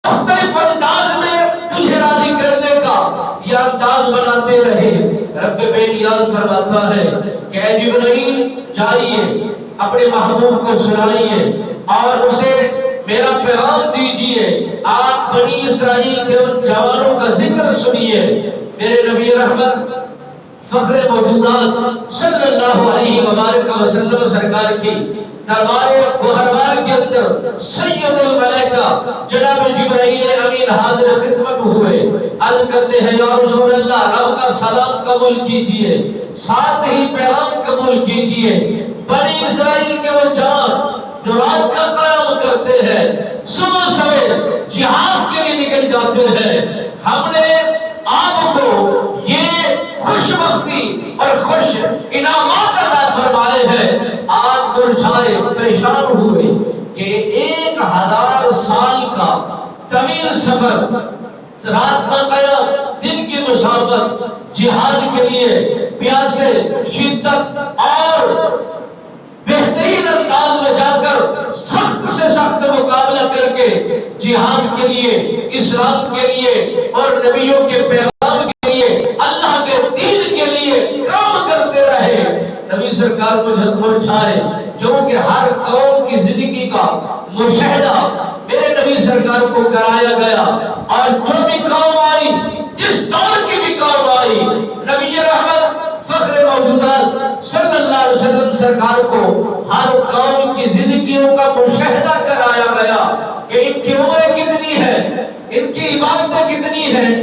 مختلف انداز میں تجھے راضی کرنے کا یہ انداز بناتے رہے۔ رب بے نیاز فرماتا ہے کہ اے جبرائیل جائیے اپنے محبوب کو سنائیے اور اسے میرا پیغام دیجئے، آپ بنی اسرائیل کے ان جوانوں کا ذکر سنیے۔ میرے نبی رحمت فخر موجودات صلی اللہ علیہ وآلہ وسلم سرکار کی دربار گوہربار کے اندر سید الملائکہ جناب جبرائیل امین حاضر خدمت ہوئے، عرض کرتے ہیں یا رسول اللہ رب کا سلام قبول کیجئے، ساتھ ہی پیغام قبول کیجئے۔ بنی اسرائیل کے وہ جوان جو رات کا قیام کرتے ہیں، صبح سویرے جہاد کے لیے نکل جاتے ہیں، ہم نے آپ کو یہ خوش بختی اور خوش انعامات عطا فرمائے ہیں۔ آج مرجھائے پریشان ہوئے کہ 1000 سال کا طویل سفر، رات کا قیام، دن کی مسافت، جہاد کے لیے پیاسے، شدت اور بہترین انداز میں جا کر سخت سے سخت مقابلہ کر کے جہاد کے لیے، اسلام کے لیے اور نبیوں کے پیغام کے لیے، اللہ کے دین کے لیے کام کرتے رہے۔ نبی سرکار کو جب مرجھائے، کیونکہ ہر قوم کی زندگی کا مشاہدہ میرے نبی سرکار کو کرایا گیا، اور جو بھی قوم آئی، جس دور کی بھی قوم آئی، نبی رحمت فخر موجودات صلی اللہ علیہ وسلم سرکار کو ہر قوم کی زندگیوں کا مشاہدہ کرایا گیا کہ ان کی عمریں کتنی ہیں، ان کی عبادتیں کتنی ہیں،